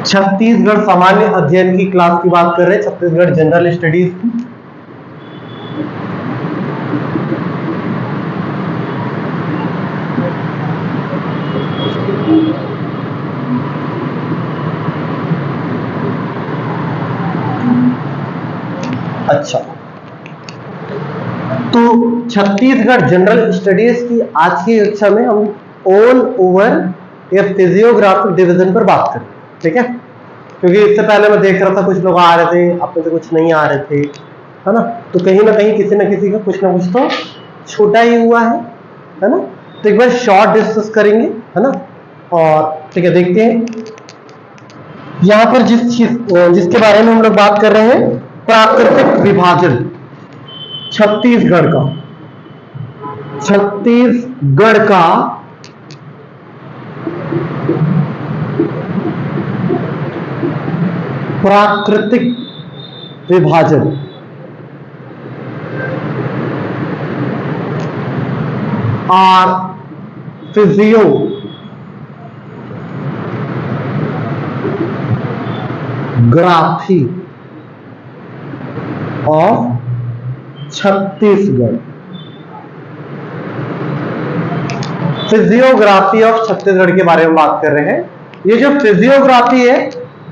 छत्तीसगढ़ सामान्य अध्ययन की क्लास की बात कर रहे हैं, छत्तीसगढ़ जनरल स्टडीज की। अच्छा, तो छत्तीसगढ़ जनरल स्टडीज की आज की कक्षा में हम ऑल ओवर या फिजियोग्राफिक डिवीजन पर बात करें, ठीक है। क्योंकि इससे पहले मैं देख रहा था कुछ लोग आ रहे थे, अपने से कुछ नहीं आ रहे थे, है ना। तो कहीं ना कहीं किसी ना किसी का कुछ ना कुछ तो छोटा ही हुआ है ना। तो एक बार शॉर्ट डिस्कस करेंगे, है ना। और ठीक है, देखते हैं यहां पर जिसके बारे में हम लोग बात कर रहे हैं, प्राकृतिक विभाजन छत्तीसगढ़ का प्राकृतिक विभाजन। और physiography of Chhattisgarh. Physiography of Chhattisgarh के बारे में बात कर रहे हैं। ये जो फिजियोग्राफी है,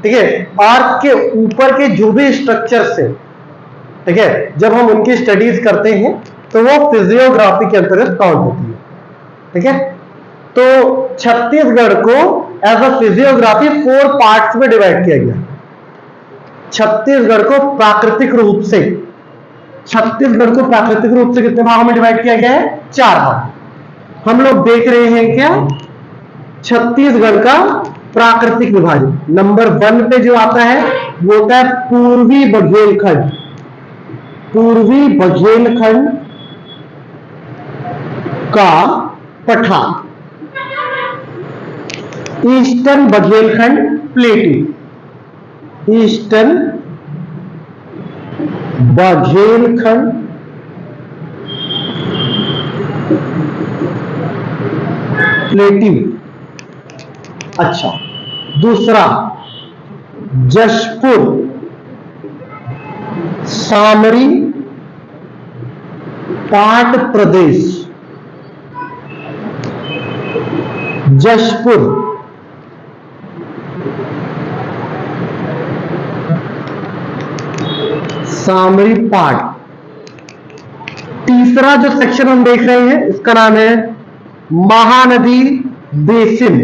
ठीक है, अर्थ के ऊपर के जो भी स्ट्रक्चर्स है, ठीक है, जब हम उनकी स्टडीज करते हैं तो वो फिजियोग्राफी के अंतर्गत काउंट होती है, ठीक है। तो छत्तीसगढ़ को एज अ फिजियोग्राफी 4 पार्ट्स में डिवाइड किया गया। छत्तीसगढ़ को प्राकृतिक रूप से कितने भागों में डिवाइड किया गया है? 4 भाग। हम लोग देख रहे हैं क्या, छत्तीसगढ़ का प्राकृतिक विभाजन। नंबर 1 पे जो आता है वो होता है पूर्वी बघेलखंड का पठार, ईस्टर्न बघेलखंड प्लेटू, अच्छा, दूसरा जशपुर सामरी पाट प्रदेश, जशपुर सामरी पाट। तीसरा जो सेक्शन हम देख रहे हैं इसका नाम है महानदी बेसिन,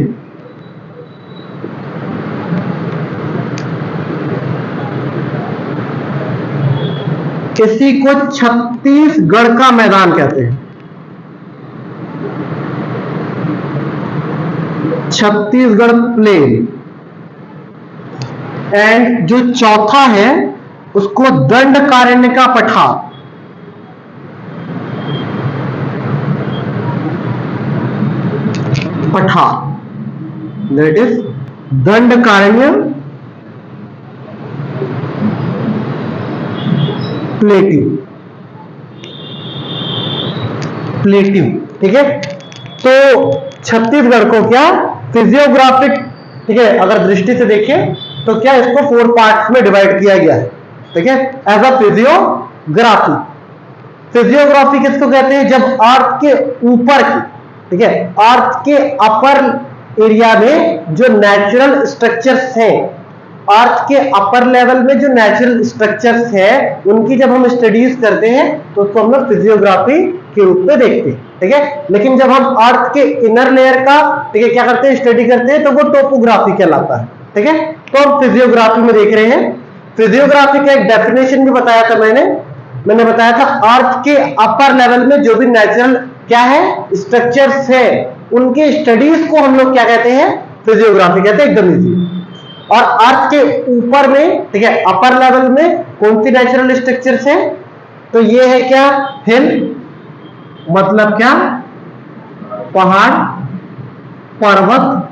इसी को छत्तीसगढ़ का मैदान कहते हैं। छत्तीसगढ़ प्लेन। एंड जो चौथा है उसको दंडकारण्य का पठार, दैट इज दंडकारण्य प्लेटिव, ठीक है। तो छत्तीसगढ़ को क्या फिजियोग्राफिक, ठीक है, अगर दृष्टि से देखें तो क्या इसको 4 पार्ट्स में डिवाइड किया गया है, ठीक है, एज अ फिजियोग्राफी। फिजियोग्राफी किसको कहते हैं? जब अर्थ के ऊपर की, ठीक है, अर्थ के अपर एरिया में जो नेचुरल स्ट्रक्चर्स हैं, अर्थ के अपर लेवल में जो नेचुरल स्ट्रक्चर्स हैं, उनकी जब हम स्टडीज करते हैं तो उसको हम लोग फिजियोग्राफी के रूप में देखते हैं, ठीक है। लेकिन जब हम अर्थ के इनर लेयर का, ठीक है, क्या करते हैं, स्टडी करते हैं, तो वो टोपोग्राफी कहलाता है, ठीक है। तो हम फिजियोग्राफी में देख रहे हैं। फिजियोग्राफी का एक डेफिनेशन भी बताया था मैंने बताया था, अर्थ के अपर लेवल में जो भी नेचुरल क्या है स्ट्रक्चर्स है, उनके स्टडीज को हम लोग क्या कहते हैं? फिजियोग्राफी कहते हैं, एकदम इजी। और अर्थ के ऊपर में, ठीक है, अपर लेवल में कौन सी नेचुरल स्ट्रक्चर्स है? तो ये है क्या? हिल, मतलब क्या? पहाड़, पर्वत,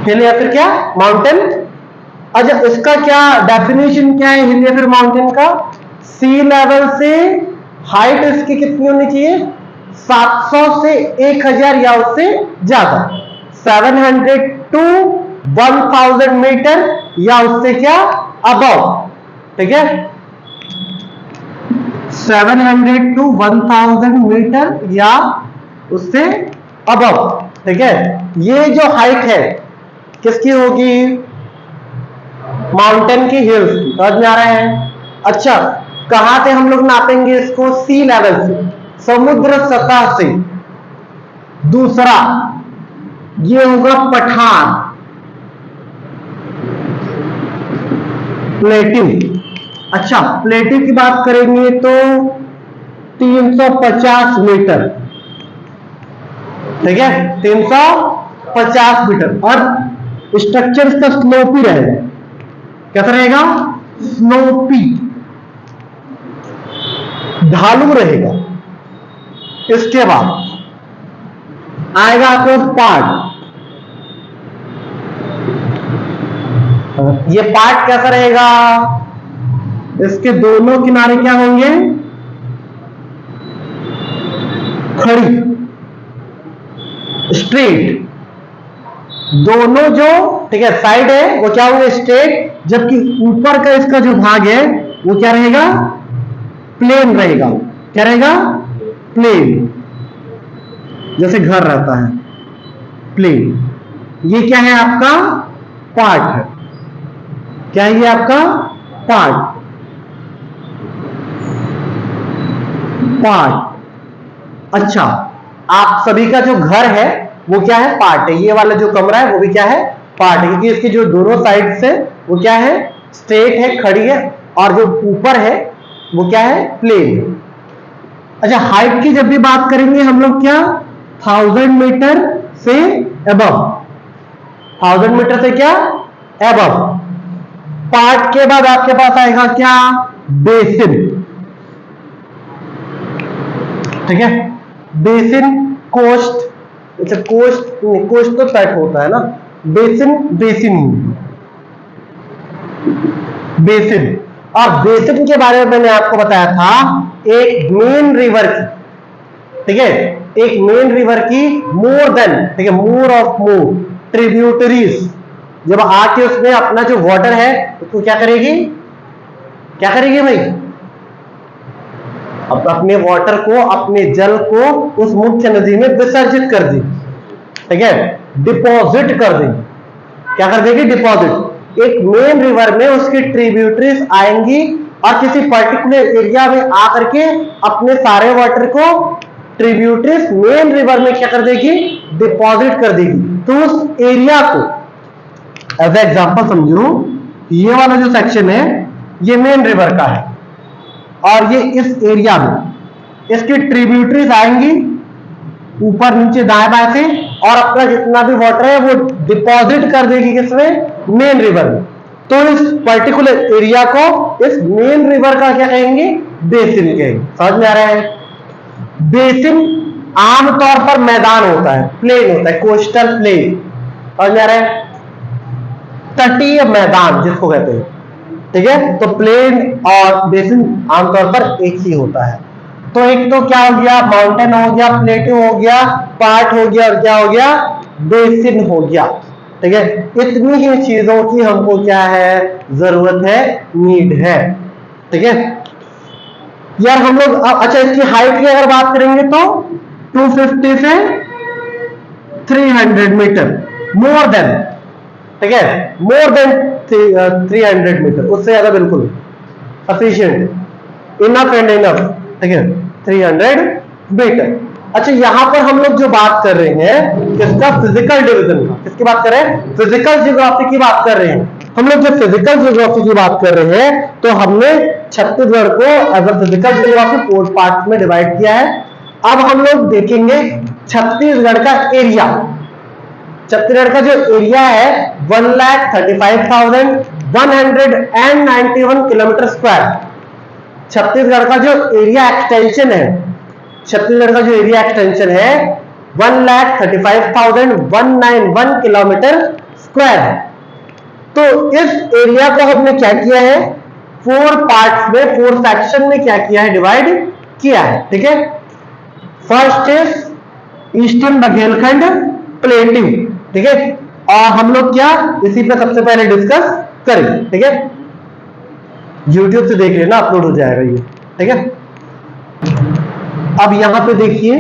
हिल या फिर क्या? माउंटेन। अच्छा, इसका क्या डेफिनेशन क्या है हिल या फिर माउंटेन का? सी लेवल से हाइट इसकी कितनी होनी चाहिए? 700 से 1000 या उससे ज्यादा, 700 टू 1000 मीटर या उससे क्या अबव, ठीक है, 700 टू 1000 मीटर या उससे अबव, ठीक है। ये जो हाइट है किसकी होगी, माउंटेन की, हिल्स की, समझ में आ रहा है। अच्छा, कहां से हम लोग नापेंगे इसको, सी लेवल से, समुद्र सतह से। दूसरा ये होगा पठार, प्लेटिव। अच्छा, प्लेटिव की बात करेंगे तो 350 मीटर, ठीक है, 350 मीटर। और स्ट्रक्चर इसका स्लोपी रहेगा, कैसा रहेगा, स्लोपी, ढालू रहेगा। इसके बाद आएगा आपको पार्ट, ये पार्ट कैसा रहेगा, इसके दोनों किनारे क्या होंगे, खड़ी, स्ट्रेट, दोनों जो, ठीक है, साइड है वो क्या होंगे, स्ट्रेट, जबकि ऊपर का इसका जो भाग है वो क्या रहेगा, प्लेन रहेगा। क्या रहेगा, प्लेन, जैसे घर रहता है, प्लेन। ये क्या है आपका पार्ट है, क्या है ये आपका पार्ट, पार्ट। अच्छा, आप सभी का जो घर है वो क्या है, पार्ट है। ये वाला जो कमरा है वो भी क्या है, पार्ट है, क्योंकि इसकी जो दोनों साइड से वो क्या है, स्ट्रेट है, खड़ी है, और जो ऊपर है वो क्या है, प्लेन। अच्छा, हाइट की जब भी बात करेंगे हम लोग क्या, 1000 मीटर से अबव, 1000 मीटर से क्या अबव। पार्ट के बाद आपके पास आएगा क्या, बेसिन, ठीक है, बेसिन, कोस्ट, अच्छा कोस्ट तो तट होता है ना, बेसिन, बेसिन। और बेसिन के बारे में मैंने आपको बताया था, एक मेन रिवर की, ठीक है, एक मेन रिवर की मोर देन, ठीक है, मोर ऑफ मोर ट्रिब्यूटरीज जब आके उसमें अपना जो वाटर है उसको क्या करेगी, क्या करेगी भाई, अपने वाटर को, अपने जल को उस मुख्य नदी में विसर्जित कर दी, ठीक है, डिपॉजिट कर देगी। क्या कर देगी, डिपॉजिट। एक मेन रिवर में उसकी ट्रिब्यूटरीज आएंगी और किसी पर्टिकुलर एरिया में आकर के अपने सारे वाटर को ट्रिब्यूटरीज मेन रिवर में क्या कर देगी, डिपॉजिट कर देगी। तो उस एरिया को एज एग्जांपल समझो, ये वाला जो सेक्शन है ये मेन रिवर का है और ये इस एरिया में इसकी ट्रिब्यूटरीज आएंगी ऊपर नीचे दाएं बाएं से और अपना जितना भी वाटर है वो डिपॉजिट कर देगी किसमें, मेन रिवर में। तो इस पर्टिकुलर एरिया को, इस मेन रिवर का क्या कहेंगे, बेसिन कहेंगे। समझ में आ रहा है। बेसिन आमतौर पर मैदान होता है, प्लेन होता है, कोस्टल प्लेन। समझ में आ रहा है, तटीय मैदान जिसको कहते हैं, ठीक है। तो प्लेन और बेसिन आमतौर पर एक ही होता है। तो एक तो क्या हो गया, माउंटेन हो गया, प्लेटू हो गया, पार्ट हो गया, और क्या हो गया, बेसिन हो गया, ठीक है। इतनी ही चीजों की हमको क्या है, जरूरत है, नीड है, ठीक है यार। हम लोग अच्छा इसकी हाइट की अगर बात करेंगे तो 250 से 300 मीटर, मोर देन, ठीक है, मोर देन 300 मीटर, उससे ज्यादा बिल्कुल सफिशिएंट, इनफ एंड इनफ, ठीक है, 300 मीटर। अच्छा, यहां पर हम लोग जो बात कर रहे हैं किसका, फिजिकल डिवीजन का। किसकी बात कर रहे हैं, फिजिकल ज्योग्राफी की बात कर रहे हैं हम लोग। जब फिजिकल ज्योग्राफी की बात कर रहे हैं तो हमने छत्तीसगढ़ को as a physical geography 4 part में डिवाइड किया है। अब हम लोग देखेंगे छत्तीसगढ़ का एरिया। छत्तीसगढ़ का जो एरिया है 1,35,191 किलोमीटर स्क्वायर। छत्तीसगढ़ का जो एरिया एक्सटेंशन है, छत्तीसगढ़ का जो एरिया एक्सटेंशन है 1,35,191 किलोमीटर स्क्वायर है। तो इस एरिया को हमने क्या किया है, 4 पार्ट्स में, 4 सेक्शन में क्या किया है, डिवाइड किया है, ठीक है। First is eastern Baghelkhand plating, ठीक है, और हम लोग क्या इसी पे सबसे पहले डिस्कस करेंगे, ठीक है। YouTube से देख लेना, अपलोड हो जाएगा ये, ठीक है। अब यहां पे देखिए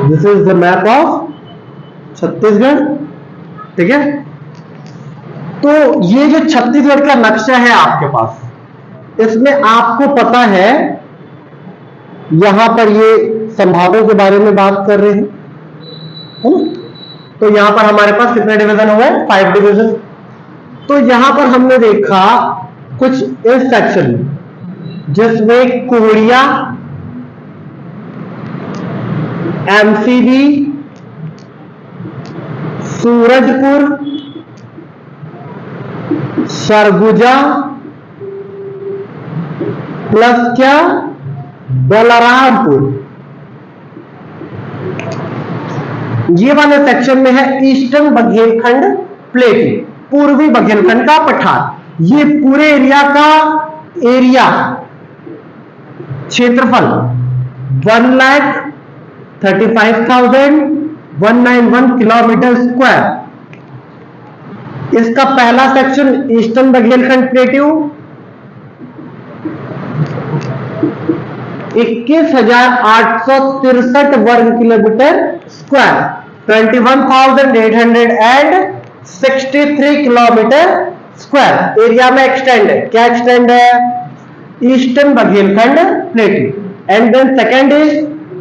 this is the map of Chhattisgarh, ठीक है। तो ये जो छत्तीसगढ़ का नक्शा है आपके पास, इसमें आपको पता है यहां पर ये संभागों के बारे में बात कर रहे हैं, तो यहां पर हमारे पास कितने डिवीजन हुए? 5 डिवीजन। तो यहां पर हमने देखा कुछ इस सेक्शन जिसमें Korea, MCB, Surajpur, Surguja plus क्या बलरामपुर, ये वाले सेक्शन में है ईस्टर्न बघेलखंड प्लेटिंग, पूर्वी बघेलखंड का पठार। ये पूरे एरिया का क्षेत्रफल 1,35,191 किलोमीटर स्क्वायर। इसका पहला सेक्शन ईस्टर्न बघेलखंड प्लेटिंग 21,863 वर्ग kilometre square, 21,863 kilometre square area में एक्सटेंड है। क्या एक्सटेंड है? Eastern Baghelkhand plating. And then second is,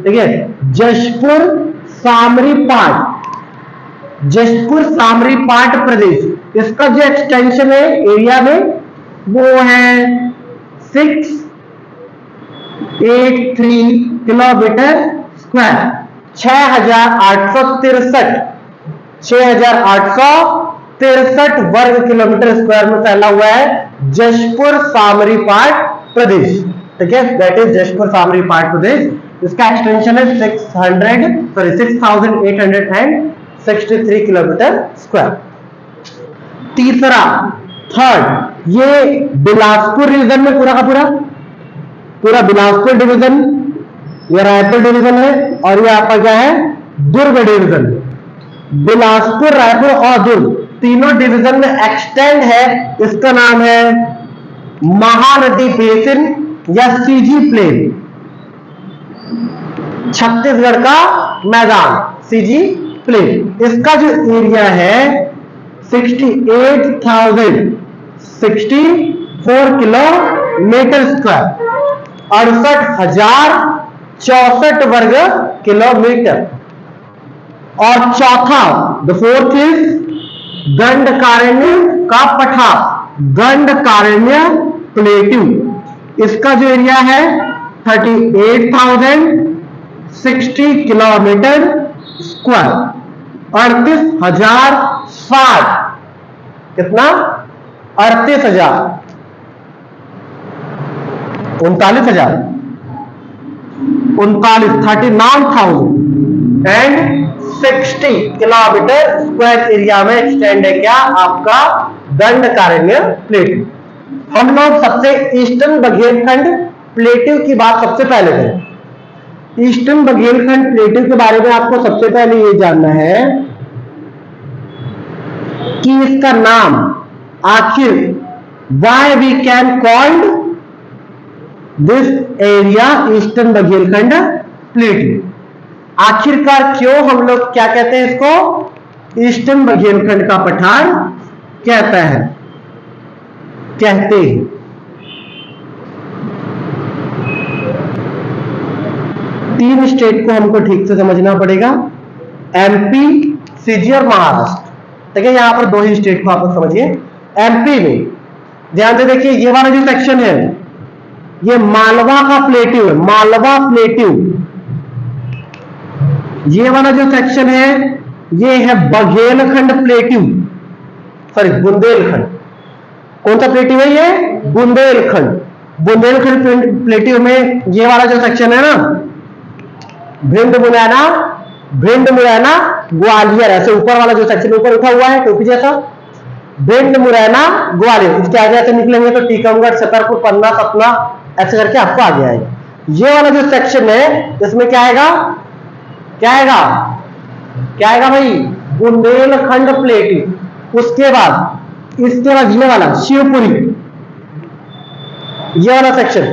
ठीक है, जशपुर सामरी पाट, जशपुर सामरी पाट प्रदेश। इसका जो एक्सटेंशन है एरिया में वो है 683 किलोमीटर स्क्वायर, 6,863 वर्ग किलोमीटर स्क्वायर में फैला हुआ है जशपुर सामरी पाट प्रदेश, ठीक है। दैट इज जशपुर सामरी पाट प्रदेश। इसका एक्सटेंशन है 6,863 किलोमीटर स्क्वायर। तीसरा, थर्ड, ये बिलासपुर रीजन में पूरा का पूरा बिलासपुर डिवीजन, ये रायपुर डिवीजन है, और ये आपका क्या है? दुर्ग डिवीजन। बिलासपुर, रायपुर और दुर्ग तीनों डिवीजन में एक्सटेंड है। इसका नाम है महानदी बेसिन या सीजी प्लेन, छत्तीसगढ़ का मैदान सीजी प्लेन। इसका जो एरिया है 68,064 किलोमीटर स्क्वायर, 68,064 वर्ग किलोमीटर। और चौथा, द फोर्थ इज दंडकारण्य का पठार, दंडकारण्य प्लेटिंग। इसका जो एरिया है 38,060 किलोमीटर स्क्वायर, 38,060, कितना? 38,000, 39,000, 39,060 किलोमीटर स्क्वायर एरिया में एक्सटेंड है क्या? आपका दंडकारण्य प्लेटिंग। हम लोग सबसे ईस्टर्न बघेलखंड प्लेटिंग की बात सबसे पहले करें। ईस्टर्न बघेलखंड प्लेटिंग के बारे में आपको सबसे पहले ये जानना है कि इसका नाम आखिर why we can called this area eastern Baghelkhand plating. आखिरकार क्यों हम लोग क्या कहते हैं इसको? ईस्टर्न बघेलखंड का पठार कहते हैं। तीन स्टेट को हमको ठीक से समझना पड़ेगा, एमपी, सीजी और महाराष्ट्र, ठीक है। यहां पर दो ही स्टेट को आप लोग समझिए। एमपी में ध्यान से देखिए, ये वाला जो सेक्शन है ये मालवा का प्लेटिंग है, मालवा प्लेटिंग। ये वाला जो सेक्शन है ये है बघेलखंड प्लेटिंग, सॉरी बुंदेलखंड। कौन सा प्लेटिंग है ये? बुंदेलखंड। बुंदेलखंड प्लेटिंग में ये वाला जो सेक्शन है ना, भिंड मुरैना ग्वालियर, ऐसे ऊपर वाला जो सेक्शन ऊपर उठा हुआ है टोपी जैसा, भिंड, मुरैना, ग्वालियर, इसके आगे ऐसे निकलेंगे तो टीकमगढ़, छतरपुर, पन्ना, सतना, ऐसे करके आपको आगे आएगा। ये वाला जो सेक्शन है इसमें क्या आएगा, क्या आएगा, क्या आएगा भाई, बुंदेलखंड प्लेटिंग। उसके बाद इसके बाद ये वाला शिवपुरी, ये वाला सेक्शन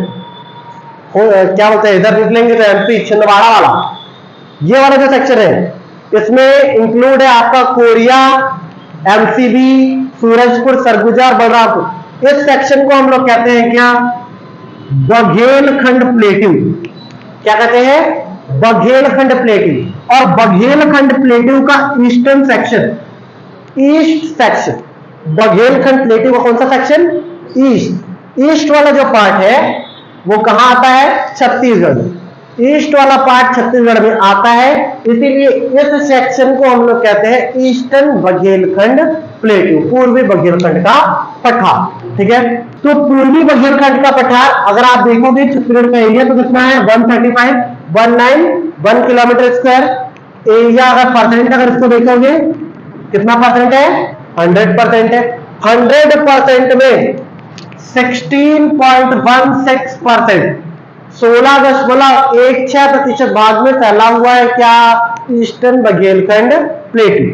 क्या बोलते हैं, इधर निकलेंगे तो एमपी छिंदवाड़ा वाला, ये वाला जो सेक्शन है इसमें इंक्लूड है आपका कोरिया, एमसीबी, सूरजपुर, सरगुजा और बलरामपुर। इस सेक्शन को हम लोग कहते हैं क्या, बघेलखंड प्लेटिंग। क्या कहते हैं, बघेलखंड प्लेटिंग। और बघेलखंड प्लेटिंग का eastern section, east section, Baghelkhand plating का कौन सा सेक्शन, ईस्ट। ईस्ट वाला जो पार्ट है वो कहां आता है, छत्तीसगढ़। ईस्ट वाला पार्ट छत्तीसगढ़ में आता है, इसीलिए इस सेक्शन को हम लोग कहते हैं ईस्टर्न बघेलखंड प्लेटिंग, पूर्वी बघेलखंड का पठार। ठीक है, तो पूर्वी बघेलखंड का पठार अगर आप देखोगे छत्तीसगढ़ का एरिया तो कितना है, 135,191 किलोमीटर स्क्वायर एरिया। अगर परसेंट अगर इसको देखोगे कितना परसेंट है, 100% है। 100% में 16.16%, 16.16% भाग में फैला हुआ है क्या, ईस्टर्न बघेलखंड प्लेटिंग।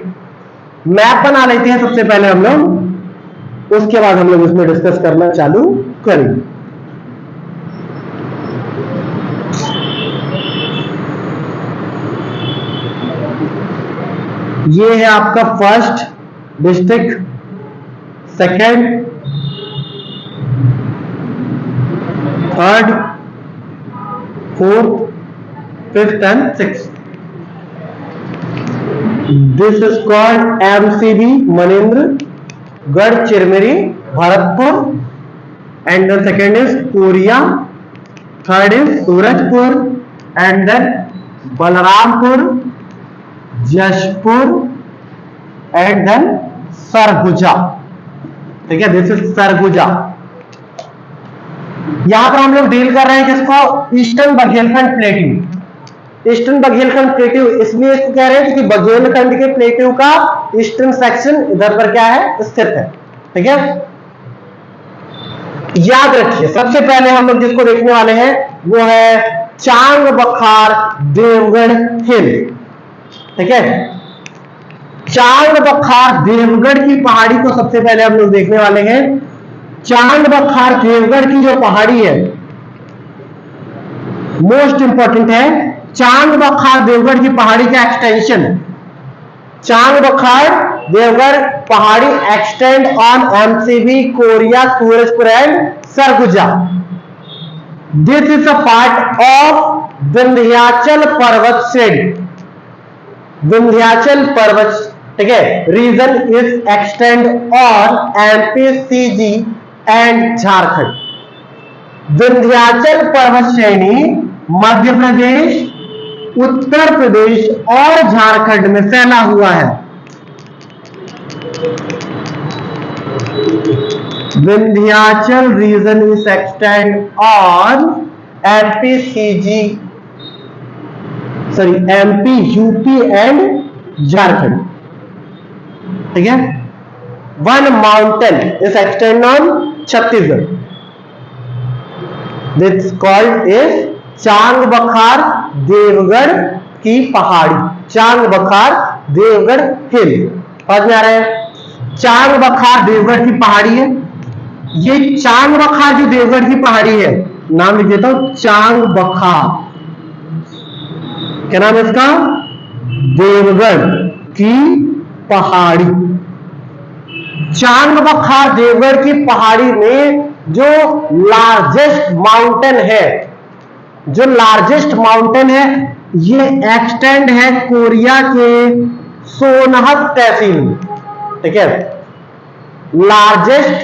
मैप बना लेते हैं सबसे पहले हम लोग, उसके बाद हम लोग इसमें डिस्कस करना चालू करेंगे। ये है आपका first district, second, third, fourth, fifth and sixth. This is called MCB, Manendragarh, Chirmiri, Bharatpur, and the second is Koriya, third is Surajpur, and then Balrampur, Jashpur, and then Surguja. ठीक है, दिस इज सरगुजा। यहां पर हम लोग डील कर रहे हैं किसको, eastern Baghelkhand plating. Eastern Baghelkhand प्लेटिव इसलिए इसको कह रहे हैं क्योंकि बघेलखंड के प्लेटिव का ईस्टर्न सेक्शन इधर पर क्या है, स्थित है। ठीक है, याद रखिए सबसे पहले हम लोग जिसको देखने वाले हैं वो है चांग बखार देवगढ़ हिल। ठीक है, चांग बखार देवगढ़ की पहाड़ी को सबसे पहले हम लोग देखने वाले हैं। चांग बखार देवगढ़ की जो पहाड़ी है मोस्ट इंपॉर्टेंट है। चांग बखार देवगढ़ की पहाड़ी का एक्सटेंशन, चांग बखार देवगढ़ पहाड़ी extend on MCB, Koriya, Surajpur and Surguja. This is a part of Vindhyachal पर्वत श्रेणी, विंध्याचल पर्वत। ठीक है, region is extend on MP, CG and Jharkhand. Vindhyachal पर्वत श्रेणी मध्य प्रदेश, उत्तर प्रदेश और झारखंड में फैला हुआ है। Vindhyachal region is extend on MP, CG, sorry MP, UP and Jharkhand. ठीक है, one mountain is extend on Chhattisgarh, this called is Chang बखार देवगढ़ की पहाड़ी, चांग बखार देवगढ़ हिल। समझ में आ रहा है, चांग बखार देवगढ़ की पहाड़ी है। ये चांग बखार जो देवगढ़ की पहाड़ी है, नाम लिख देता हूं, चांग बखार, क्या नाम है इसका, देवगढ़ की पहाड़ी। चांग बखार देवगढ़ की पहाड़ी में जो लार्जेस्ट माउंटेन है, जो लार्जेस्ट माउंटेन है ये एक्सटेंड है कोरिया के सोनहत तहसील में। ठीक है, लार्जेस्ट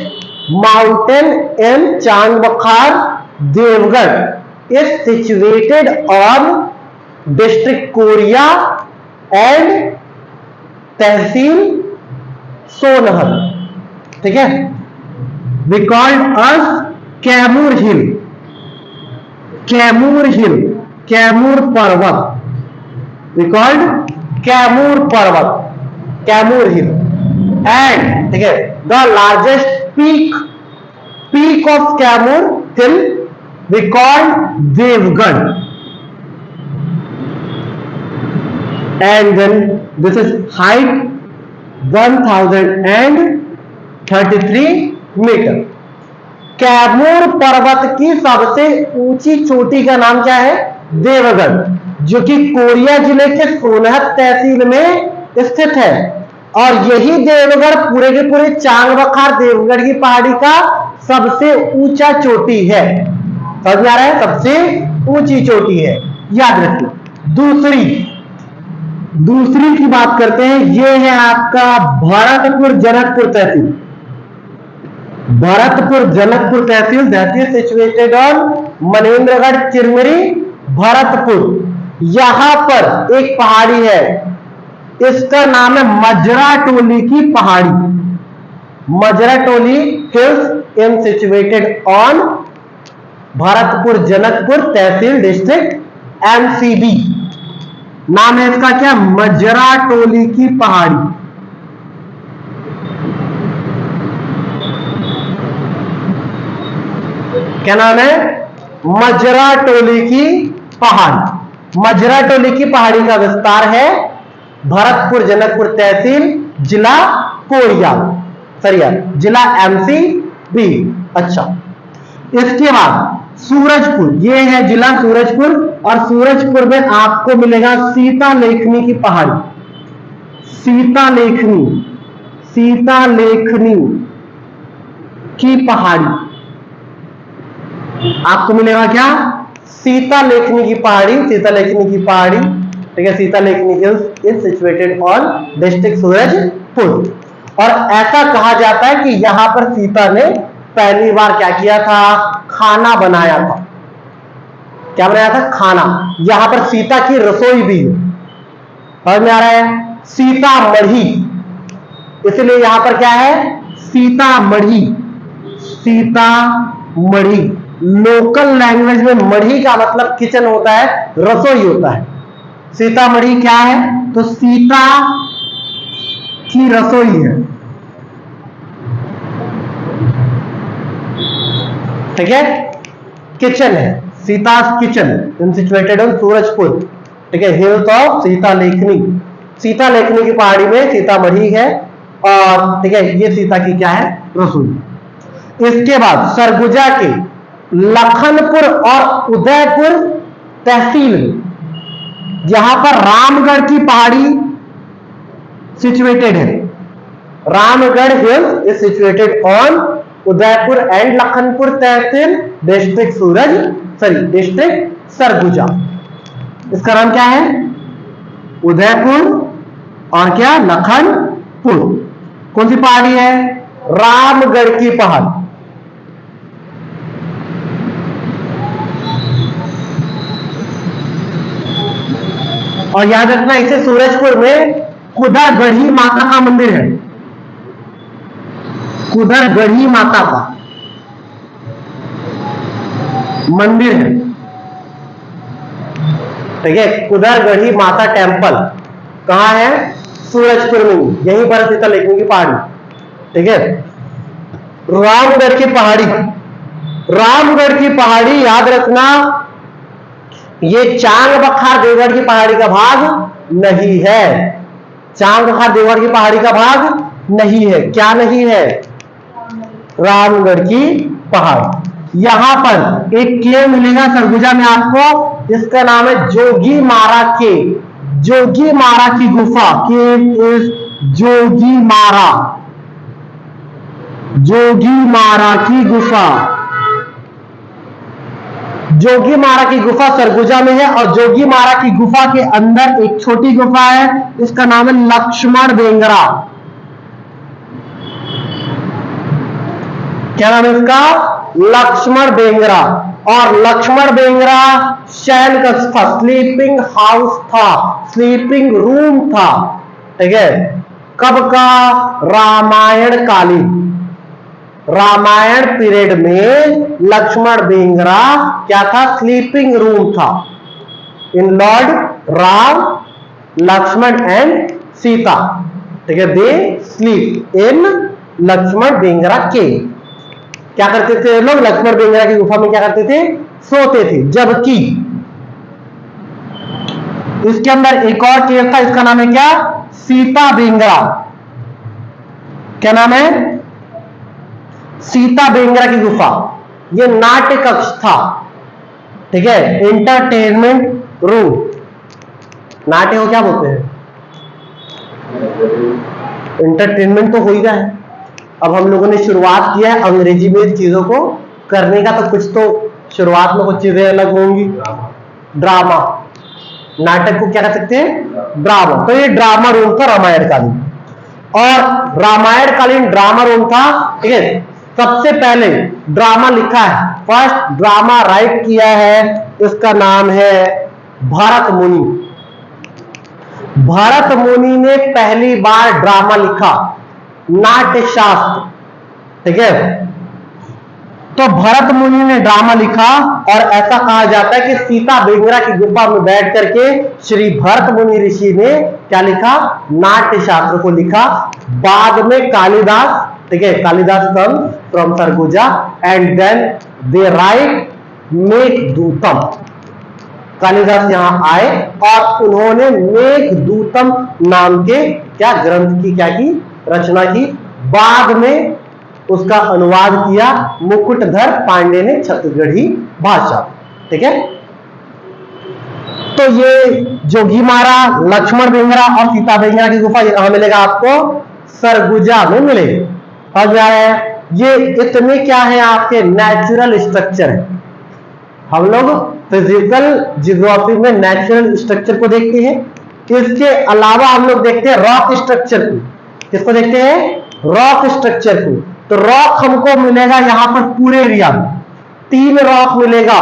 माउंटेन इन चांग बखार Deogarh is situated on district Koriya and tehsil Sonhat. ठीक है, we called us Kaimur hill, Kaimur hill, Kaimur पर्वत, वी कॉल्ड कैमूर पर्वत, कैमूर हिल। एंड ठीक है the largest peak of Kaimur hill we call Devgarh and then this is height 1033 metre. Kaimur पर्वत की सबसे ऊंची चोटी का नाम क्या है? देवगढ़, जो कि कोरिया जिले के सोनहत तहसील में स्थित है। और यही देवगढ़ पूरे के पूरे चांगबखार देवगढ़ की पहाड़ी का सबसे ऊंचा चोटी है। समझ में आ रहा है? सबसे ऊंची चोटी है, याद रखिए। दूसरी की बात करते हैं। ये है आपका Bharatpur Janakpur tehsil. Bharatpur Janakpur tehsil that is situated on Manendragarh Chirmiri Bharatpur. यहां पर एक पहाड़ी है, इसका नाम है मजरा टोली की पहाड़ी। Majra Toli hills in situated on Bharatpur Janakpur tehsil district MCB. नाम है इसका क्या? मजरा टोली की पहाड़ी। क्या नाम है? मजरा टोली की पहाड़ी। मजरा टोली की पहाड़ी का विस्तार है भरतपुर जनकपुर तहसील, जिला कोरिया, सरिया, जिला एमसीबी। अच्छा, इसके बाद सूरजपुर, ये है जिला सूरजपुर, और सूरजपुर में आपको मिलेगा सीता लेखनी की पहाड़ी। सीता लेखनी की पहाड़ी आपको मिलेगा क्या? सीता लेखनी की पहाड़ी। सीता लेखनी की पहाड़ी, ठीक है। सीता लेखनी hills is situated on district Surajpur. और ऐसा कहा जाता है कि यहां पर सीता ने पहली बार क्या किया था? खाना बनाया था। क्या बनाया था? खाना। यहां पर सीता की रसोई भी है। समझ में आ रहा है? सीता मढ़ी, इसलिए यहां पर क्या है? सीता मढ़ी। सीता मढ़ी, लोकल लैंग्वेज में मढ़ी का मतलब किचन होता है, रसोई होता है। सीता मढ़ी क्या है? तो सीता की रसोई है, ठीक है। किचन है, Sita kitchen in situated on Surajpur, ठीक है। हिल्स ऑफ सीता लेखनी। सीता लेखनी की पहाड़ी में सीता मढ़ी है, और ठीक है, ये सीता की क्या है? रसोई। इसके बाद सरगुजा के लखनपुर और उदयपुर तहसील में यहां पर रामगढ़ की पहाड़ी सिचुएटेड है। Ramgarh hills is situated on Udaipur and Lakhanpur tehsil district Surguja. इसका नाम क्या है? उदयपुर और क्या? लखनपुर। कौन सी पहाड़ी है? रामगढ़ की पहाड़ी। और याद रखना, इसे सूरजपुर में कुदरगढ़ी माता का मंदिर है। कुदरगढ़ी माता का मंदिर है, ठीक है। कुदरगढ़ी माता टेम्पल कहां है? सूरजपुर में, यहीं पर सीता लेखनी की पहाड़ी, ठीक है। रामगढ़ की पहाड़ी, रामगढ़ की पहाड़ी याद रखना, ये चांगबखार देवगढ़ की पहाड़ी का भाग नहीं है। चांगबखार देवगढ़ की पहाड़ी का भाग नहीं है। क्या नहीं है? रामगढ़ की पहाड़। यहां पर एक केव मिलेगा सरगुजा में आपको, जिसका नाम है जोगी मारा केव। जोगी मारा की गुफा, केव इज जोगी मारा। जोगी मारा की गुफा, जोगी मारा की गुफा सरगुजा में है। और जोगी मारा की गुफा के अंदर एक छोटी गुफा है, इसका नाम है लक्ष्मण बेंगरा। क्या नाम है इसका? लक्ष्मण बेंगरा। और लक्ष्मण बेंगरा शैल कक्ष था, स्लीपिंग हाउस था, स्लीपिंग रूम था, ठीक है। कब का? रामायण कालीन, रामायण पीरियड में लक्ष्मण बेंगरा क्या था? स्लीपिंग रूम था in lord Ram, Lakshman and Sita. ठीक है, they sleep in Lakshman Bengra के। क्या करते थे लोग? लक्ष्मण बेंगरा की गुफा में क्या करते थे? सोते थे। जबकि इसके अंदर एक और केव था, इसका नाम है क्या? सीता बेंगरा। क्या नाम है? सीता बेंगरा की गुफा। ये नाट्य कक्ष था, ठीक है, एंटरटेनमेंट रूम। नाट्य को क्या बोलते हैं? एंटरटेनमेंट तो हो ही रहा है। अब हम लोगों ने शुरुआत किया है अंग्रेजी में चीजों को करने का, तो कुछ तो शुरुआत में कुछ चीजें अलग होंगी। ड्रामा, नाटक को क्या कह सकते हैं? ड्रामा। तो ये ड्रामा रूम था रामायण कालीन, और रामायण कालीन ड्रामा रूम था, ठीक है। सबसे पहले ड्रामा लिखा है, फर्स्ट ड्रामा राइट किया है, इसका नाम है भरत मुनि। भरत मुनि ने पहली बार ड्रामा लिखा, नाट्य शास्त्र, ठीक है। तो भरत मुनि ने ड्रामा लिखा, और ऐसा कहा जाता है कि सीता बेंगरा की गुफा में बैठ करके श्री भरत मुनि ऋषि ने क्या लिखा? नाट्य शास्त्र को लिखा। बाद में कालिदास, ठीक है, Kalidas come from Surguja, and then they write Meghdutam. Kalidas यहां आए और उन्होंने मेघदूतम नाम के क्या ग्रंथ की क्या की? रचना की। बाद में उसका अनुवाद किया मुकुटधर पांडे ने छत्तीसगढ़ी भाषा, ठीक है। तो ये जोगीमारा, लक्ष्मण बेंगरा और सीता बेंगरा की गुफा, ये कहां मिलेगा आपको? सरगुजा में मिलेगा। और क्या है ये? इतने क्या है आपके नेचुरल स्ट्रक्चर है। हम लोग फिजिकल जियोग्राफी में नेचुरल स्ट्रक्चर को देखते हैं, इसके अलावा हम लोग देखते हैं रॉक स्ट्रक्चर को। किसको देखते हैं? रॉक स्ट्रक्चर को। तो रॉक हमको मिलेगा यहां पर पूरे एरिया में 3 रॉक मिलेगा।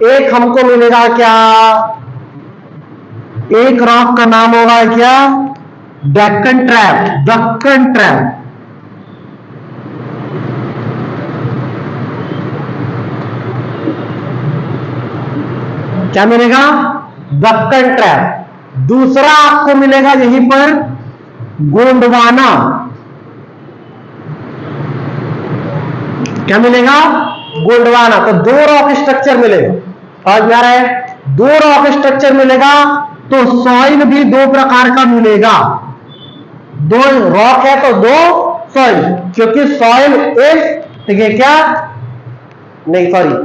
एक हमको मिलेगा क्या? एक रॉक का नाम होगा क्या? Deccan trap, Deccan trap. क्या मिलेगा? दक्कन ट्रैप। दूसरा आपको मिलेगा यहीं पर गोंडवाना। क्या मिलेगा? गोंडवाना। तो 2 रॉक स्ट्रक्चर मिलेगा। और क्या है? 2 रॉक स्ट्रक्चर मिलेगा। तो सॉइल भी 2 प्रकार का मिलेगा। 2 रॉक है तो 2 सॉइल, क्योंकि सॉइल इज, ठीक है क्या? नहीं sorry,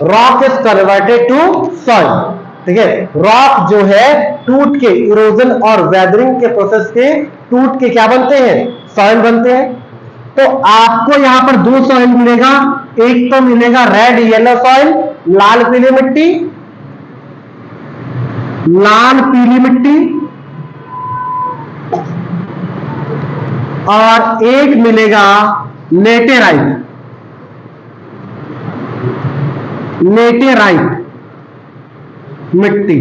rock is converted to soil, ठीक है। रॉक जो है टूट के, इरोजन और वेदरिंग के प्रोसेस के टूट के क्या बनते हैं? सॉइल बनते हैं। तो आपको यहां पर 2 सॉइल मिलेगा। एक तो मिलेगा रेड येलो सॉइल, लाल पीली मिट्टी, लाल पीली मिट्टी, और एक मिलेगा लेटेराइट, लेटेराइट मिट्टी,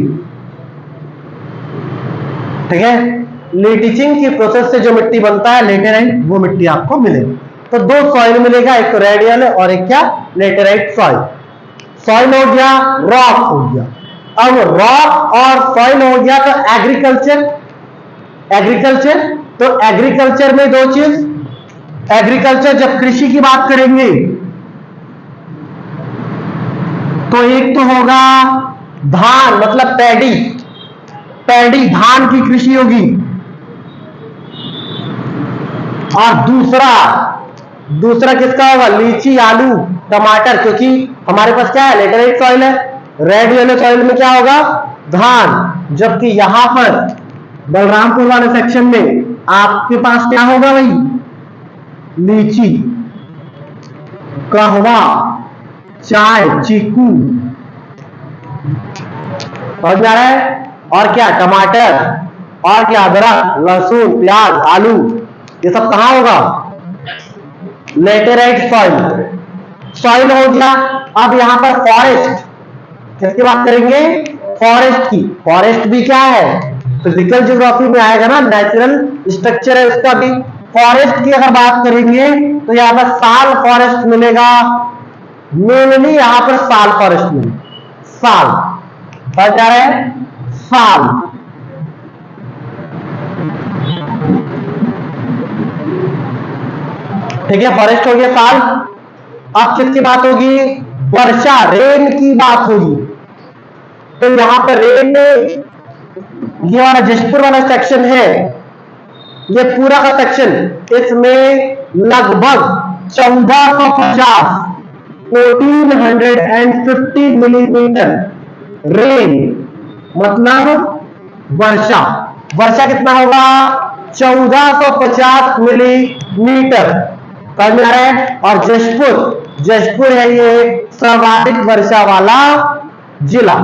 ठीक है। लेटिचिंग की प्रोसेस से जो मिट्टी बनता है लेटेराइट, वो मिट्टी आपको मिलेगी। तो 2 सॉइल मिलेगा, एक तो रेड येलो और एक क्या? Laterite soil. सॉइल हो गया, रॉक हो गया। अब रॉक और सॉइल हो गया, तो एग्रीकल्चर, एग्रीकल्चर, तो एग्रीकल्चर में 2 चीज। एग्रीकल्चर जब कृषि की बात करेंगे तो एक तो होगा धान, मतलब पैडी, पैडी धान की कृषि होगी। और दूसरा किसका होगा? लीची, आलू, टमाटर, क्योंकि हमारे पास क्या है? लेटेराइट सॉइल है। रेड येलो सॉइल में क्या होगा? धान। जबकि यहां पर बलरामपुर वाले सेक्शन में आपके पास क्या होगा भाई? लीची, कहवा, चाय, चीकू, समझ में आ रहा है? और क्या? टमाटर, और क्या? अदरक, लहसुन, प्याज, आलू, ये सब कहां होगा? Laterite soil. सॉइल हो गया। अब यहां पर फॉरेस्ट, किसकी बात करेंगे? फॉरेस्ट की। फॉरेस्ट भी क्या है? फिजिकल ज्योग्राफी में आएगा ना, नेचुरल स्ट्रक्चर है उसका भी। फॉरेस्ट की अगर बात करेंगे तो यहां पर साल फॉरेस्ट मिलेगा, मेनली यहां पर साल फॉरेस्ट मिलेगा। साल, समझ जा रहे हैं? साल। ठीक है, फॉरेस्ट हो गया साल। अब किसकी बात होगी? वर्षा, रेन की बात होगी। तो यहां पर रेन में ये वाला जशपुर वाला सेक्शन है, ये पूरा का सेक्शन, इसमें लगभग 1450 मिलीमीटर रेन, मतलब वर्षा। वर्षा कितना होगा? 1450 मिलीमीटर। समझ में आ रहा है? और जशपुर है ये सर्वाधिक वर्षा वाला जिला।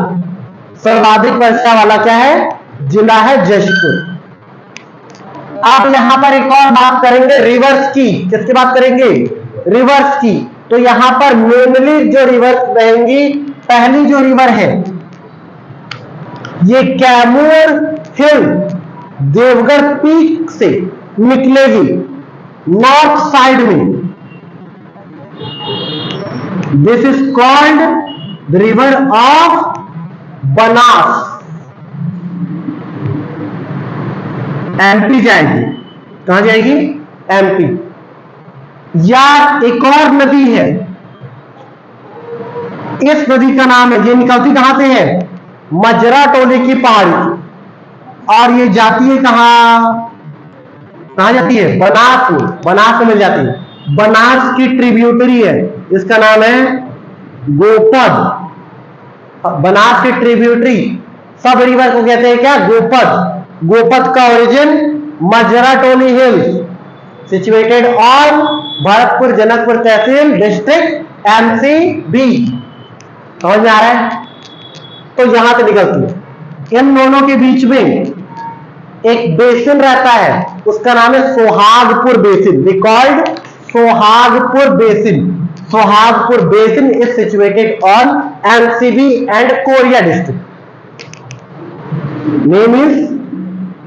सर्वाधिक वर्षा वाला क्या है? जिला है जशपुर। आप यहां पर एक और बात करेंगे रिवर्स की। किसकी बात करेंगे? रिवर्स की। तो यहां पर मेनली जो रिवर्स बहेंगी, पहली जो रिवर है ये कैमूर हिल देवगढ़ पीक से निकलेगी नॉर्थ साइड में। This is called the river of Banas. MP जाएगी। कहां जाएगी? एमपी। या एक और नदी है, इस नदी का नाम है, ये निकलती कहां से है? मजरा टोली की पहाड़ी। और ये जाती है कहां जाती है? बनास में। बनास में मिल जाती है। बनास की ट्रिब्यूटरी है, इसका नाम है गोपद। बनास की ट्रिब्यूटरी सब रिवर को कहते हैं क्या? गोपद। गोपद का origin Majra Toli hills situated on Bharatpur Janakpur tehsil district MCB. समझ में आ रहा है? तो यहां से निकलती है। इन दोनों के बीच में एक बेसिन रहता है, उसका नाम है Sohagpur basin. We called Sohagpur basin. Sohagpur basin is situated on MCB and Koriya district. Name is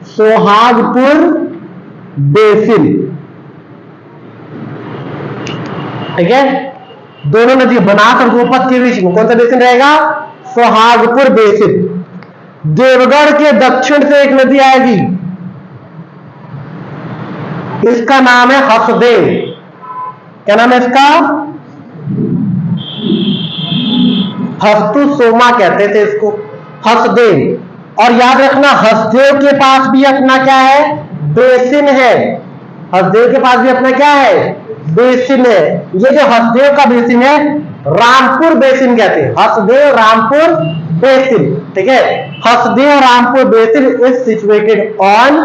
Sohagpur basin. ठीक है, दोनों नदी बनास और गोपद के बीच में कौन सा बेसिन रहेगा? सोहागपुर बेसिन। देवगढ़ के दक्षिण से एक नदी आएगी, इसका नाम है हसदेव। क्या नाम है इसका? हस्तु सोमा कहते थे इसको, हसदेव। और याद रखना, हसदेव के पास भी अपना क्या है? बेसिन है। हसदेव के पास भी अपना क्या है? बेसिन है। ये जो हसदेव का बेसिन है, रामपुर बेसिन कहते हैं। हसदेव रामपुर बेसिन। ठीक है, Hasdeo Rampur basin is situated on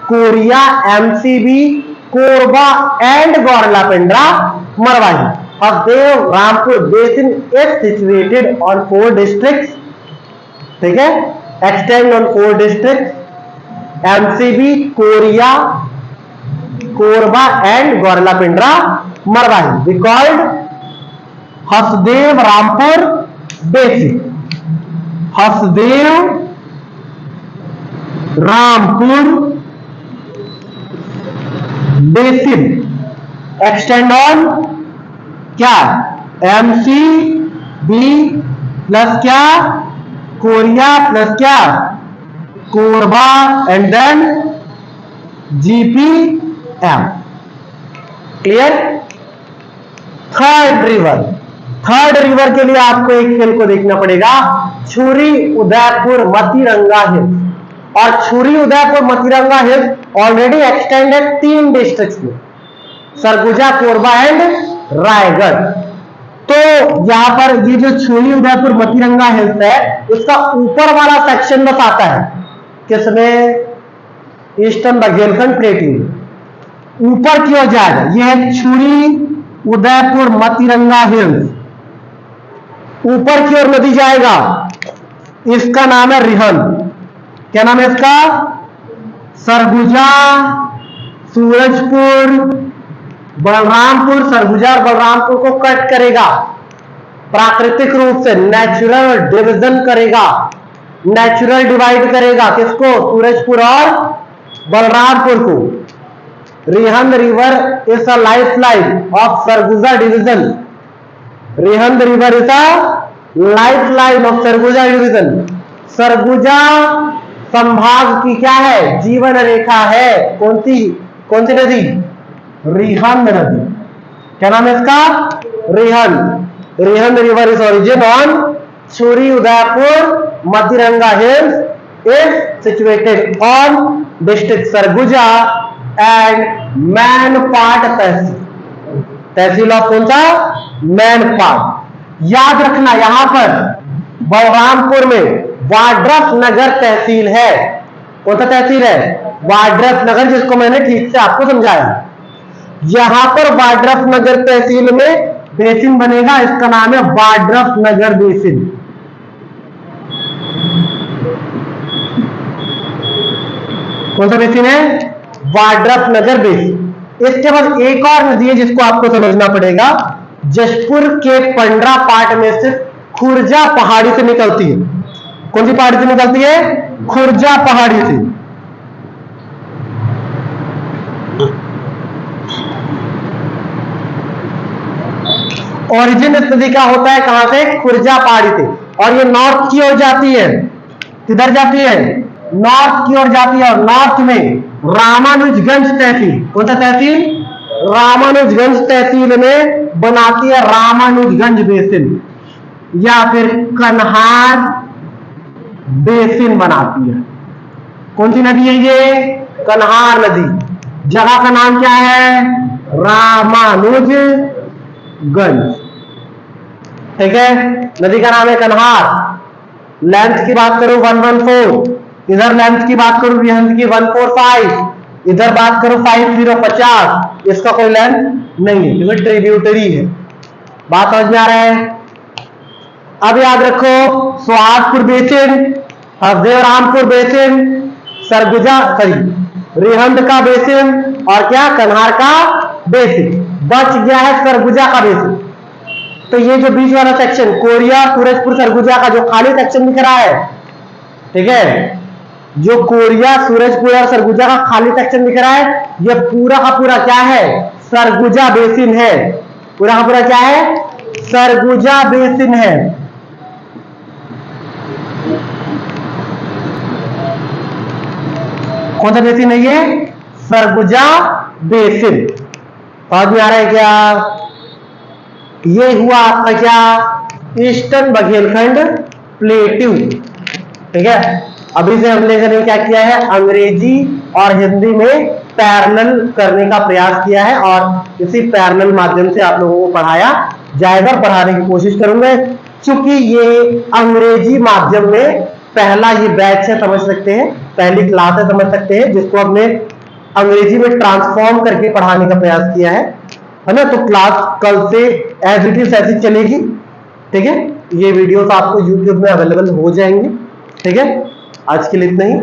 Korea, MCB, Korba and Gaurela Pendra, Marwahi. Hasdeo Rampur basin is situated on 4 districts. ठीक है, extend on 4 districts MCB, Korea, Korba and Gaurela Pendra, Marwahi. We called Hasdeo Rampur basin. Hasdeo Rampur basin extend on क्या? एमसी बी प्लस क्या? कोरिया प्लस क्या? Korba and then GP M. Clear? Third river के लिए आपको एक खेल को देखना पड़ेगा, छुरी उदयपुर मतीरंगा हिल्स। और Chhuri Udaipur Matiranga hills already extended 3 districts में, सरगुजा, कोरबा एंड रायगढ़। तो यहां पर ये जो छुरी उदयपुर मतीरंगा हिल्स है, इसका ऊपर वाला सेक्शन बस आता है किसमें? Eastern Baghelkhand plating. ऊपर की ओर जाएगा, यह है छुरी उदयपुर मतीरंगा हिल्स। ऊपर की ओर नदी जाएगा, इसका नाम है रिहन। क्या नाम है इसका? सरगुजा, सूरजपुर, बलरामपुर। सरगुजा और बलरामपुर को कट करेगा प्राकृतिक रूप से, नेचुरल डिवीजन करेगा, नेचुरल डिवाइड करेगा। किसको? सूरजपुर और बलरामपुर को। Rihand river is a life line of Surguja division. Rihand river is a life line of Surguja division. Surguja संभाग की क्या है? जीवन रेखा है। कौन सी नदी? रिहंद नदी। क्या नाम है इसका? Rihand. Rihand river is origin on Chhuri Udaipur Matiranga hills is situated on district Surguja and Mainpat tehsil. Tehsil of कौन सा? मैनपाट। याद रखना यहां पर बलरामपुर में वाड्रफ नगर तहसील है। कौन सा तहसील है? वाड्रफ नगर, जिसको मैंने ठीक से आपको समझाया। यहां पर वाड्रफ नगर तहसील में बेसिन बनेगा, इसका नाम है वाड्रफ नगर बेसिन। कौन सा बेसिन है? वाड्रफ नगर बेसिन। इसके बाद एक और नदी है जिसको आपको समझना पड़ेगा, जशपुर के पंडरा पाट में से खुर्जा पहाड़ी से निकलती है। कौन सी पहाड़ी से निकलती है? खुर्जा पहाड़ी से। ओरिजिन इस नदी का होता है कहां से? खुर्जा पहाड़ी से। और ये नॉर्थ की ओर जाती है। किधर जाती है? नॉर्थ की ओर जाती है। और नॉर्थ में रामानुजगंज तहसील, कौन सा तहसील? रामानुजगंज तहसील में बनाती है रामानुजगंज बेसिन या फिर कन्हार बेसिन बनाती है। कौन सी नदी है ये? कन्हार नदी। जगह का नाम क्या है? रामानुजगंज। ठीक है, नदी का नाम है कन्हार। लेंथ की बात करूं 114, इधर लेंथ की बात करूं रिहंद की 145, इधर बात करूं 5050। इसका कोई लेंथ नहीं है क्योंकि ट्रिब्यूटरी है। बात समझ में आ रहा है? अब याद रखो, सोहागपुर बेसिन, हरदेवरामपुर बेसिन, सरगुजा रिहंद का बेसिन और क्या कन्हार का बेसिन। बच गया है सरगुजा का बेसिन। तो ये जो बीच वाला सेक्शन कोरिया सूरजपुर सरगुजा का जो खाली सेक्शन दिख रहा है, ठीक है, जो कोरिया सूरजपुर और सरगुजा का खाली सेक्शन दिख रहा है, ये पूरा का पूरा क्या है? सरगुजा बेसिन है। पूरा का पूरा क्या है? सरगुजा बेसिन है। कौन सा बेसिन है ये? सरगुजा बेसिन। समझ में आ रहा है क्या? ये हुआ आपका क्या? Eastern Baghelkhand plateau. ठीक है, अभी से हमने क्या किया है? अंग्रेजी और हिंदी में पैरेलल करने का प्रयास किया है और इसी पैरेलल माध्यम से आप लोगों को पढ़ाया जाएगा, पढ़ाने की कोशिश करूंगा। चूंकि ये अंग्रेजी माध्यम में पहला ये बैच है, समझ सकते हैं, पहली क्लास है, समझ सकते हैं, जिसको हमने अंग्रेजी में ट्रांसफॉर्म करके पढ़ाने का प्रयास किया है ना। तो क्लास कल से एज इट इज ऐसी चलेगी। ठीक है, ये वीडियोस आपको यूट्यूब में अवेलेबल हो जाएंगे। ठीक है, आज के लिए इतना ही।